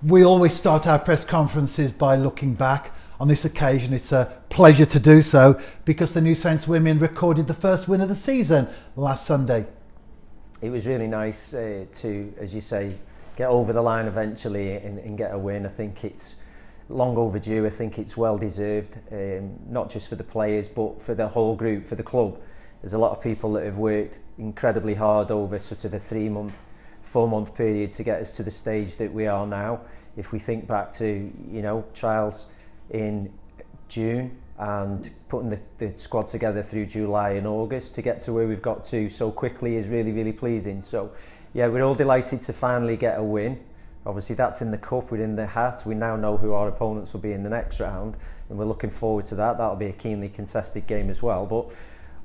We always start our press conferences by looking back. On this occasion, it's a pleasure to do so because the New Saints women recorded the first win of the season last Sunday. It was really nice to, as you say, get over the line eventually and get a win. I think it's long overdue. I think it's well deserved, not just for the players but for the whole group, for the club. There's a lot of people that have worked incredibly hard over sort of a 4-month period to get us to the stage that we are now. If we think back to, trials in June and putting the squad together through July and August to get to where we've got to so quickly is really, really pleasing. So yeah, we're all delighted to finally get a win. Obviously that's in the cup, we're in the hat. We now know who our opponents will be in the next round and we're looking forward to that. That'll be a keenly contested game as well. But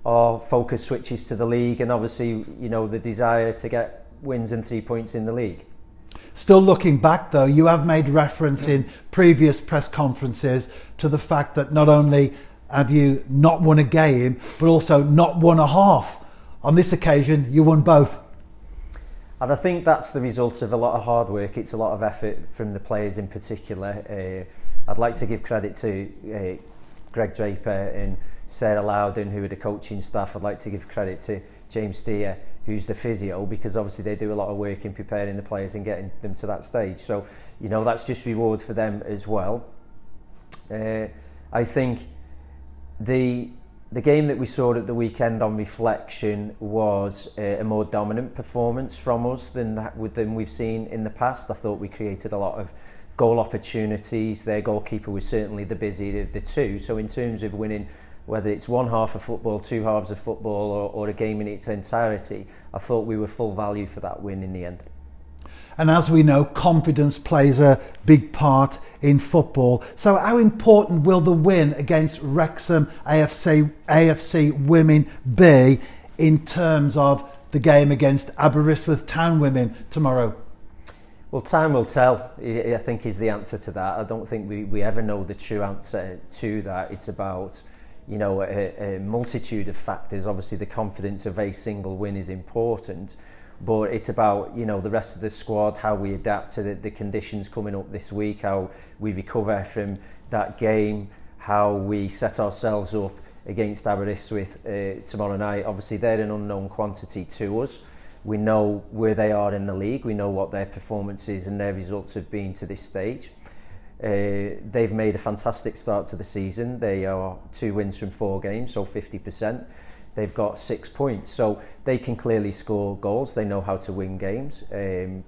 our focus switches to the league and obviously, the desire to get wins and 3 points in the league. Still looking back though, you have made reference in previous press conferences to the fact that not only have you not won a game, but also not won a half. On this occasion, you won both. And I think that's the result of a lot of hard work. It's a lot of effort from the players in particular. I'd like to give credit to Greg Draper and Sarah Loudon, who are the coaching staff. I'd like to give credit to James Steer, who's the physio, because obviously they do a lot of work in preparing the players and getting them to that stage. So, that's just reward for them as well. I think the game that we saw at the weekend on reflection was a more dominant performance from us than we've seen in the past. I thought we created a lot of goal opportunities. Their goalkeeper was certainly the busier of the two. So in terms of winning, whether it's one half of football, two halves of football or a game in its entirety, I thought we were full value for that win in the end. And as we know, confidence plays a big part in football. So how important will the win against Wrexham AFC women be in terms of the game against Aberystwyth Town women tomorrow? Well, time will tell, I think, is the answer to that. I don't think we ever know the true answer to that. It's about a multitude of factors. Obviously the confidence of a single win is important, but it's about the rest of the squad, how we adapt to the conditions coming up this week, how we recover from that game, how we set ourselves up against Aberystwyth tomorrow night. Obviously they're an unknown quantity to us. We know where they are in the league, we know what their performances and their results have been to this stage. They've made a fantastic start to the season. They are 2 wins from 4 games, so 50%. They've got 6 points, so they can clearly score goals. They know how to win games.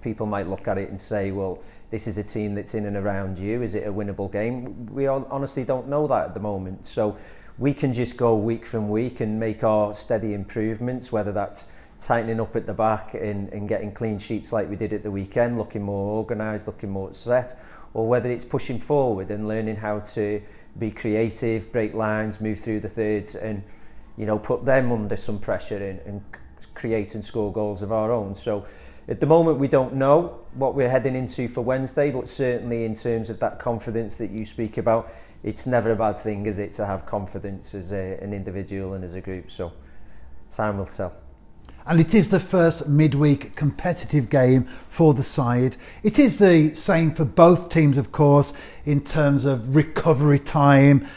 People might look at it and say, well, this is a team that's in and around you. Is it a winnable game? We honestly don't know that at the moment. So we can just go week from week and make our steady improvements, whether that's tightening up at the back and getting clean sheets like we did at the weekend, looking more organised, looking more set, or whether it's pushing forward and learning how to be creative, break lines, move through the thirds and put them under some pressure and create and score goals of our own. So at the moment we don't know what we're heading into for Wednesday, but certainly in terms of that confidence that you speak about, it's never a bad thing, is it, to have confidence as an individual and as a group. So time will tell. And it is the first midweek competitive game for the side. It is the same for both teams, of course, in terms of recovery time,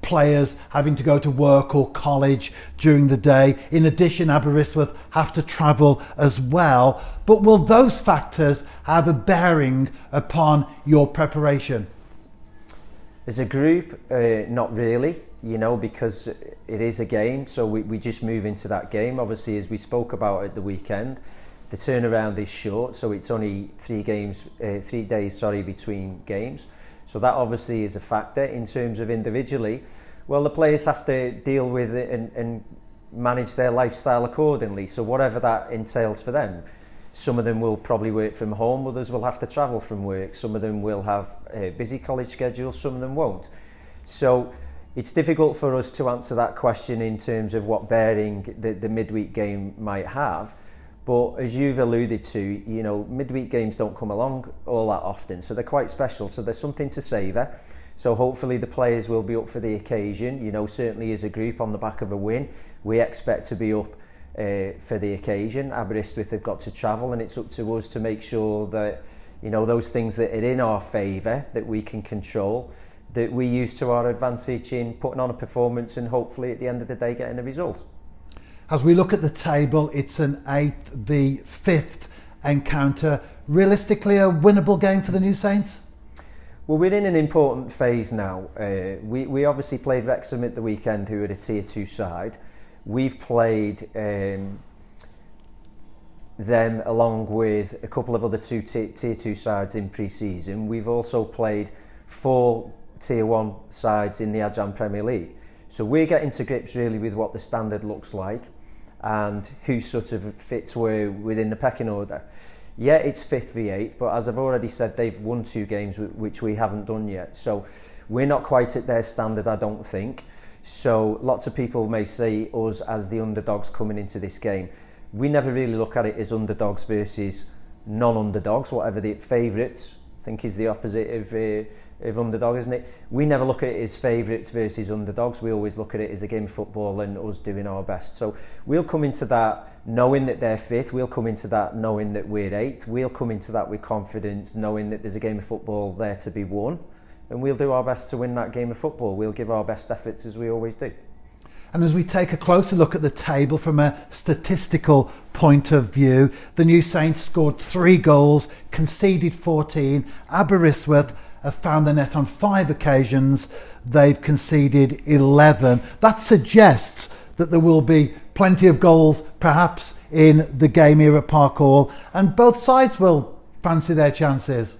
players having to go to work or college during the day. In addition, Aberystwyth have to travel as well. But will those factors have a bearing upon your preparation? As a group, not really, because it is a game, so we just move into that game. Obviously, as we spoke about at the weekend, the turnaround is short, so it's only 3 days between games. So that obviously is a factor. In terms of individually, well, the players have to deal with it and manage their lifestyle accordingly. So whatever that entails for them. Some of them will probably work from home, others will have to travel from work. Some of them will have busy college schedules, some of them won't. So it's difficult for us to answer that question in terms of what bearing the midweek game might have. But as you've alluded to, midweek games don't come along all that often, so they're quite special. So there's something to savour. So hopefully the players will be up for the occasion. Certainly as a group on the back of a win, we expect to be up for the occasion. Aberystwyth have got to travel, and it's up to us to make sure that you know, those things that are in our favour, that we can control, that we use to our advantage in putting on a performance and hopefully at the end of the day getting a result. As we look at the table, it's an 8th v 5th encounter. Realistically, a winnable game for the New Saints? Well, we're in an important phase now. We obviously played Wrexham at the weekend, who are a Tier 2 side. We've played them along with a couple of other Tier 2 sides in pre-season. We've also played 4 Tier 1 sides in the Ajam Premier League. So we're getting to grips really with what the standard looks like and who sort of fits where within the pecking order. Yeah, it's 5th v 8th, but as I've already said, they've won 2 games which we haven't done yet. So we're not quite at their standard, I don't think. So lots of people may see us as the underdogs coming into this game. We never really look at it as underdogs versus non-underdogs, whatever the favourites, I think is the opposite of underdog, isn't it? We never look at it as favourites versus underdogs. We always look at it as a game of football and us doing our best. So we'll come into that knowing that they're 5th. We'll come into that knowing that we're 8th. We'll come into that with confidence, knowing that there's a game of football there to be won. And we'll do our best to win that game of football. We'll give our best efforts as we always do. And as we take a closer look at the table from a statistical point of view, the New Saints scored 3 goals, conceded 14. Aberystwyth have found the net on 5 occasions. They've conceded 11. That suggests that there will be plenty of goals perhaps in the game here at Park Hall, and both sides will fancy their chances.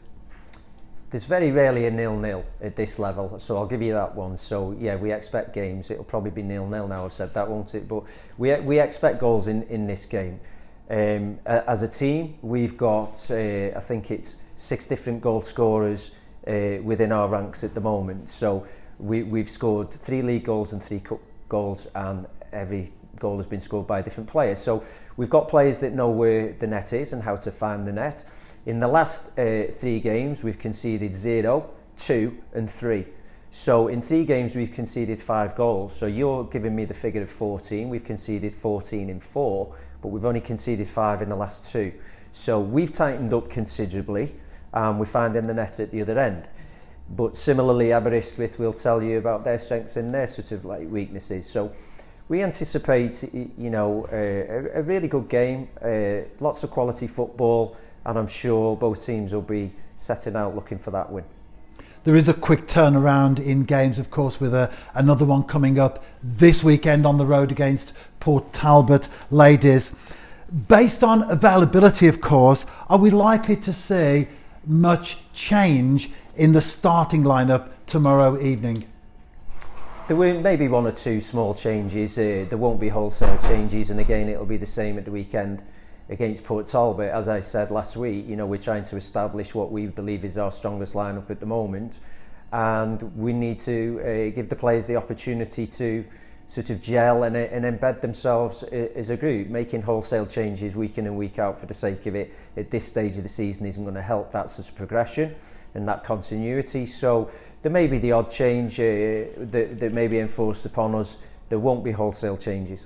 There's very rarely a 0-0 at this level, so I'll give you that one. So yeah, we expect games. It'll probably be 0-0 now, I've said that, won't it? But we expect goals in this game. As a team, we've got, I think it's 6 different goal scorers within our ranks at the moment. So we've scored 3 league goals and 3 cup goals, and every goal has been scored by a different player. So we've got players that know where the net is and how to find the net. In the last 3 games, we've conceded 0, 2 and 3. So in 3 games, we've conceded 5 goals. So you're giving me the figure of 14. We've conceded 14 in 4, but we've only conceded 5 in the last 2. So we've tightened up considerably, and we're finding the net at the other end. But similarly, Aberystwyth will tell you about their strengths and their sort of like weaknesses. So we anticipate, you know, a really good game, lots of quality football, and I'm sure both teams will be setting out looking for that win. There is a quick turnaround in games, of course, with another one coming up this weekend on the road against Port Talbot Ladies. Based on availability, of course, are we likely to see much change in the starting lineup tomorrow evening? There will maybe 1 or 2 small changes. There won't be wholesale changes, and again, it'll be the same at the weekend against Port Talbot. As I said last week, you know, we're trying to establish what we believe is our strongest lineup at the moment, and we need to give the players the opportunity to sort of gel and embed themselves as a group. Making wholesale changes week in and week out for the sake of it at this stage of the season isn't going to help that sort of progression and that continuity. So there may be the odd change that may be enforced upon us. There won't be wholesale changes.